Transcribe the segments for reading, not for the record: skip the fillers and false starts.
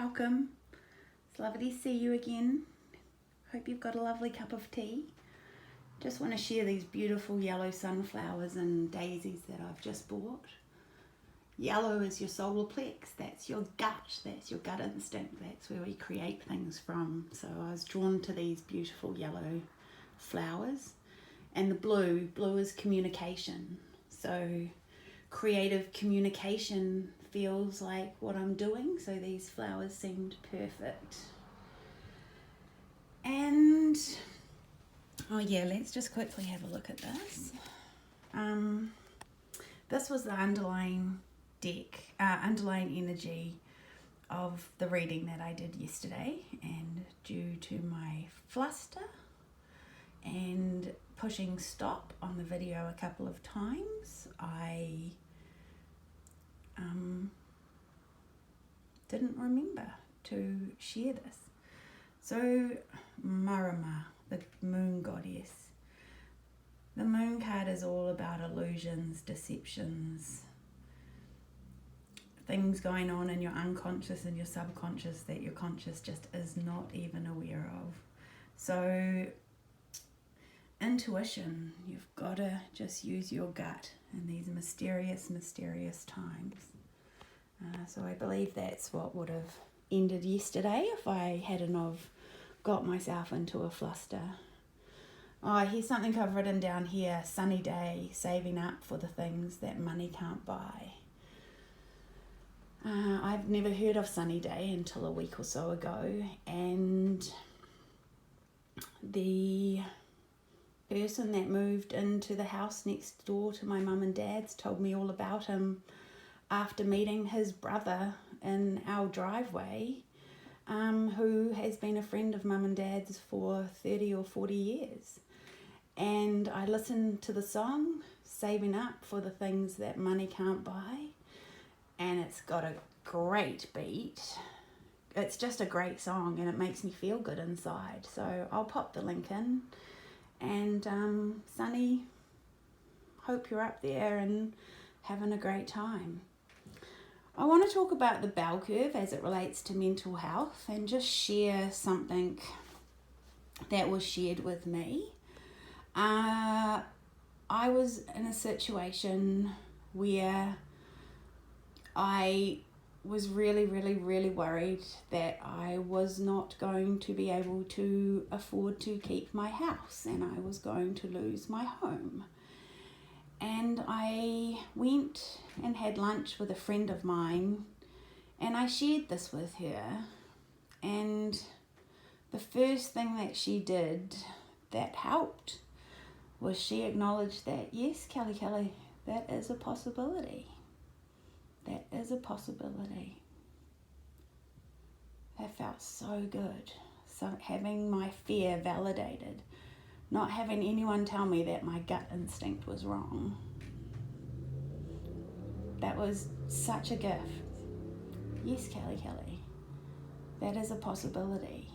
welcome. It's lovely to see you again. Hope you've got a lovely cup of tea. Just want to share these beautiful yellow sunflowers and daisies that I've just bought. Yellow is your solar plex, that's your gut instinct, that's where we create things from. So I was drawn to these beautiful yellow flowers. And the blue is communication. So creative communication feels like what I'm doing, so these flowers seemed perfect. And let's just quickly have a look at this. This was the underlying energy of the reading that I did yesterday, and due to my fluster and pushing stop on the video a couple of times, I didn't remember to share this. So Marama, the moon goddess. The moon card is all about illusions, deceptions, things going on in your unconscious and your subconscious that your conscious just is not even aware of. So intuition, you've got to just use your gut in these mysterious times. So I believe that's what would have ended yesterday if I hadn't have got myself into a fluster. Here's something I've written down here: sunny day, saving up for the things that money can't buy. I've never heard of sunny day until a week or so ago, and the person that moved into the house next door to my mum and dad's told me all about him after meeting his brother in our driveway, who has been a friend of mum and dad's for 30 or 40 years. And I listened to the song, Saving Up for the Things That Money Can't Buy, and it's got a great beat. It's just a great song, and it makes me feel good inside. So I'll pop the link in. And Sonny, hope you're up there and having a great time. I want to talk about the bell curve as it relates to mental health and just share something that was shared with me. I was in a situation where I was really worried that I was not going to be able to afford to keep my house and I was going to lose my home. And I went and had lunch with a friend of mine, and I shared this with her. And the first thing that she did that helped was she acknowledged that, yes, Kelly, that is a possibility. That is a possibility. That felt so good. So having my fear validated. Not having anyone tell me that my gut instinct was wrong. That was such a gift. Yes, Kelly, that is a possibility.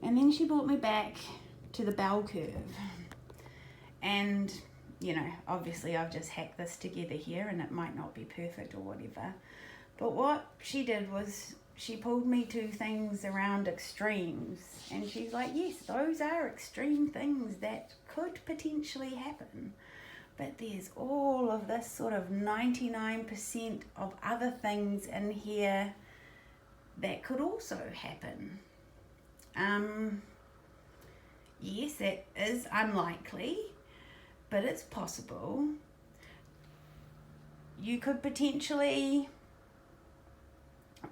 And then she brought me back to the bell curve. And, obviously I've just hacked this together here and it might not be perfect or whatever. But what she did was she pulled me to things around extremes, and she's like, yes, those are extreme things that could potentially happen, but there's all of this sort of 99% of other things in here that could also happen. Yes, it is unlikely, but it's possible. You could potentially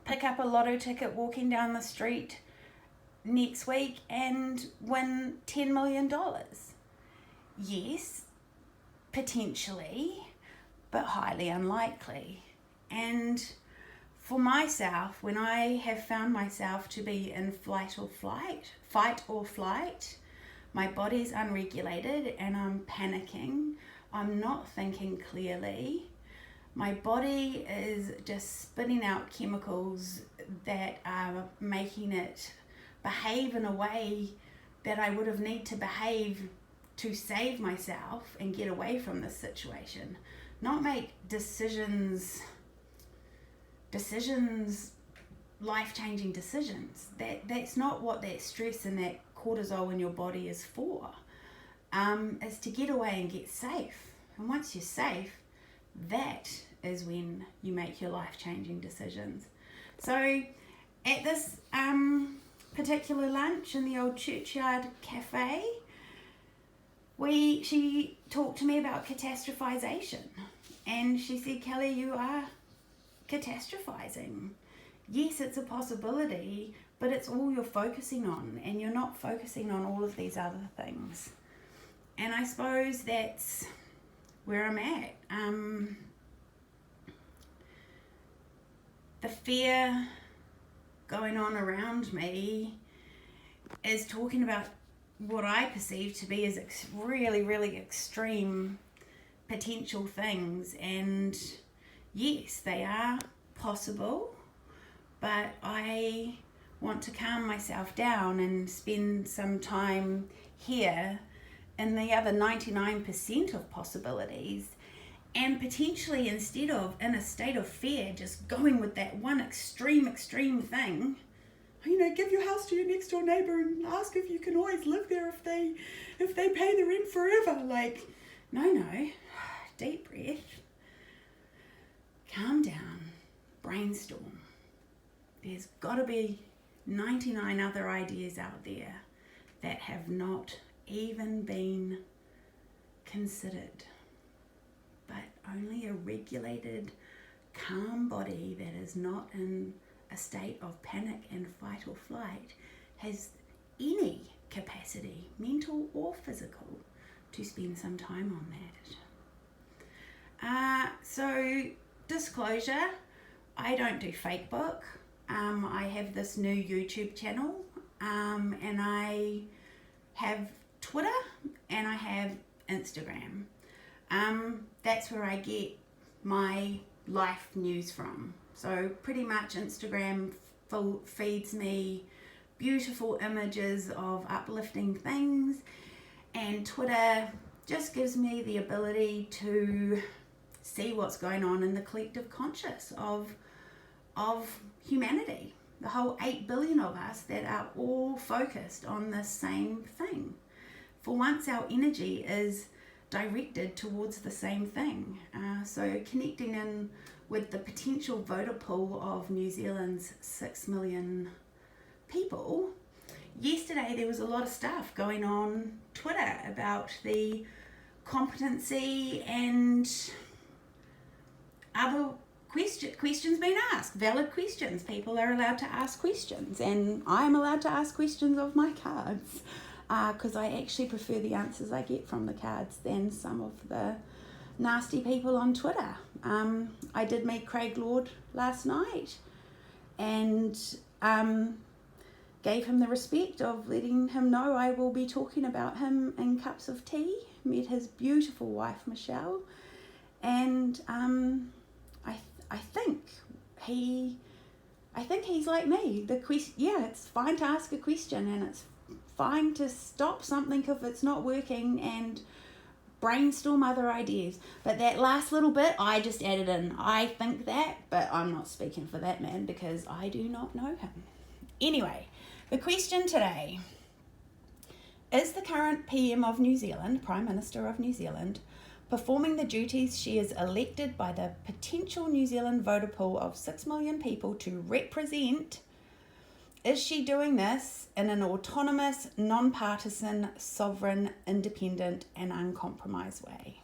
pick up a lotto ticket walking down the street next week and win $10 million. Yes, potentially, but highly unlikely. And for myself, when I have found myself to be in fight or flight, my body's unregulated and I'm panicking, I'm not thinking clearly, my body is just spitting out chemicals that are making it behave in a way that I would have need to behave to save myself and get away from this situation. Not make decisions life-changing decisions. That's not what that stress and that cortisol in your body is for. It's to get away and get safe. And once you're safe, that is when you make your life-changing decisions. So at this particular lunch in the old churchyard cafe, she talked to me about catastrophization. And she said, Kelly, you are catastrophizing. Yes, it's a possibility, but it's all you're focusing on, and you're not focusing on all of these other things. And I suppose that's where I'm at. The fear going on around me is talking about what I perceive to be as really, really extreme potential things. And yes, they are possible, but I want to calm myself down and spend some time here in the other 99% of possibilities, and potentially, instead of in a state of fear, just going with that one extreme thing, give your house to your next door neighbor and ask if you can always live there if they pay the rent forever. No, deep breath, calm down, brainstorm. There's got to be 99 other ideas out there that have not even been considered. But only a regulated, calm body that is not in a state of panic and fight or flight has any capacity, mental or physical, to spend some time on that. So, disclosure, I don't do fake book. I have this new YouTube channel, and I have Twitter and I have Instagram. That's where I get my life news from. So pretty much Instagram feeds me beautiful images of uplifting things, and Twitter just gives me the ability to see what's going on in the collective conscious of humanity, the whole 8 billion of us that are all focused on the same thing. For once, our energy is directed towards the same thing. So connecting in with the potential voter pool of New Zealand's 6 million people. Yesterday there was a lot of stuff going on Twitter about the competency and other questions being asked, valid questions. People are allowed to ask questions, and I'm allowed to ask questions of my cards, because I actually prefer the answers I get from the cards than some of the nasty people on Twitter. I did meet Craig Lord last night and gave him the respect of letting him know I will be talking about him in cups of tea. Met his beautiful wife Michelle, and I think he's like me. It's fine to ask a question, and it's fine to stop something if it's not working and brainstorm other ideas. But that last little bit, I just added in, I think that, but I'm not speaking for that man because I do not know him. Anyway, the question today: is the current PM of New Zealand, Prime Minister of New Zealand, performing the duties she is elected by the potential New Zealand voter pool of 6 million people to represent? Is she doing this in an autonomous, non-partisan, sovereign, independent and uncompromised way?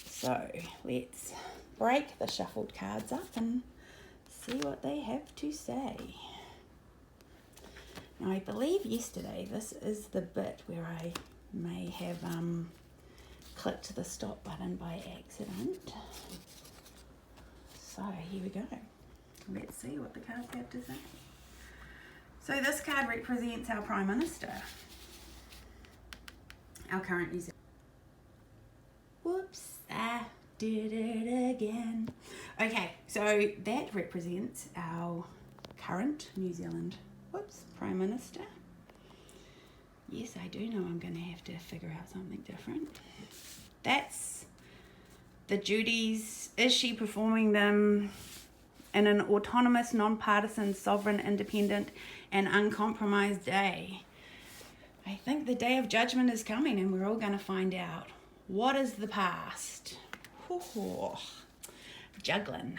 So let's break the shuffled cards up and see what they have to say. Now I believe yesterday this is the bit where I may have clicked the stop button by accident. So here we go. Let's see what the cards have to say. So this card represents our Prime Minister, our current New Zealand. Whoops, I did it again. Okay, so that represents our current New Zealand, Prime Minister. Yes, I do know I'm going to have to figure out something different. That's the duties. Is she performing them in an autonomous, non-partisan, sovereign, independent, and uncompromised day. I think the day of judgment is coming, and we're all going to find out. What is the past? Juggling.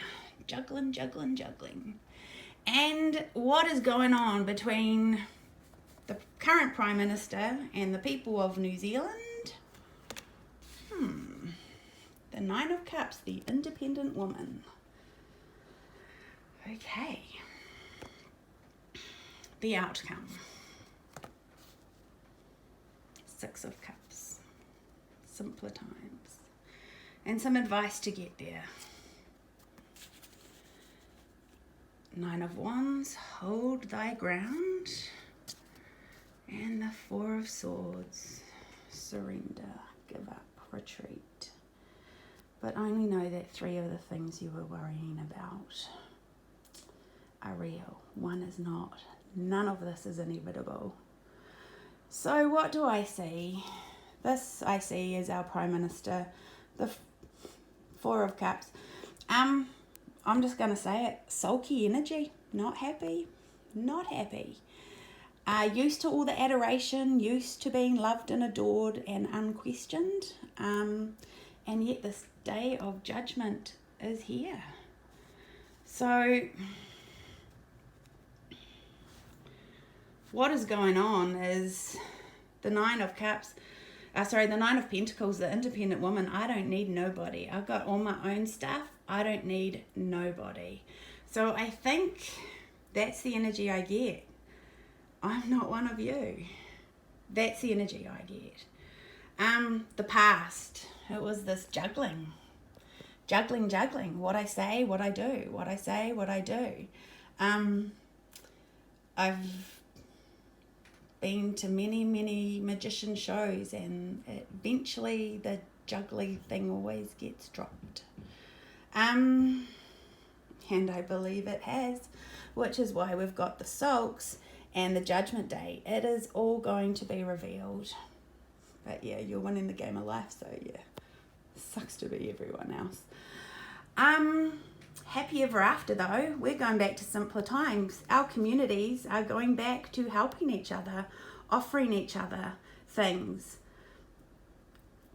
And what is going on between the current Prime Minister and the people of New Zealand? The Nine of Cups, the independent woman. Okay. The outcome. Six of Cups. Simpler times. And some advice to get there. Nine of Wands, hold thy ground. And the Four of Swords, surrender, give up, retreat. But only know that 3 of the things you were worrying about are real. 1 is not. None of this is inevitable. So what do I see? This I see as our Prime Minister, the Four of Cups. I'm just going to say it, sulky energy, not happy. Used to all the adoration, used to being loved and adored and unquestioned. And yet this day of judgment is here. So what is going on is the Nine of Cups, the Nine of Pentacles, the independent woman. I don't need nobody. I've got all my own stuff. I don't need nobody. So I think that's the energy I get. I'm not one of you. That's the energy I get. The past, it was this juggling. What I say, what I do. What I say, what I do. I've been to many magician shows, and eventually the juggly thing always gets dropped. And I believe it has, which is why we've got the sulks and the judgment day. It is all going to be revealed. But yeah, you're winning the game of life, so yeah, sucks to be everyone else. Happy ever after though. We're going back to simpler times. Our communities are going back to helping each other, offering each other things,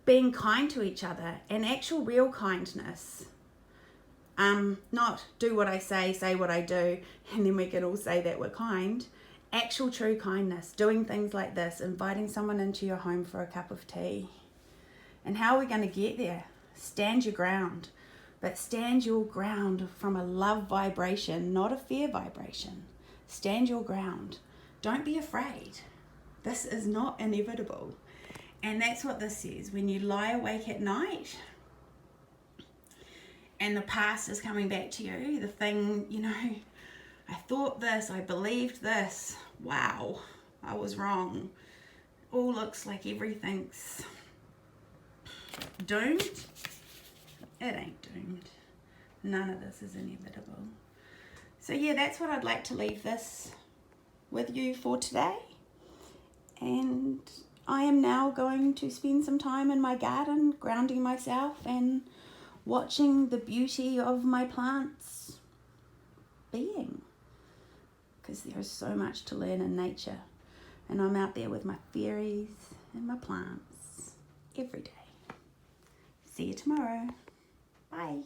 being kind to each other, and actual real kindness. Not do what I say what I do, and then we can all say that we're kind. Actual true kindness, doing things like this, inviting someone into your home for a cup of tea. And how are we going to get there? Stand your ground. But stand your ground from a love vibration, not a fear vibration. Stand your ground. Don't be afraid. This is not inevitable. And that's what this is. When you lie awake at night and the past is coming back to you, the thing, I thought this, I believed this. Wow, I was wrong. All looks like everything's doomed. It ain't doomed. None of this is inevitable. So yeah, that's what I'd like to leave this with you for today. And I am now going to spend some time in my garden, grounding myself and watching the beauty of my plants being. Because there is so much to learn in nature. And I'm out there with my fairies and my plants every day. See you tomorrow. Bye.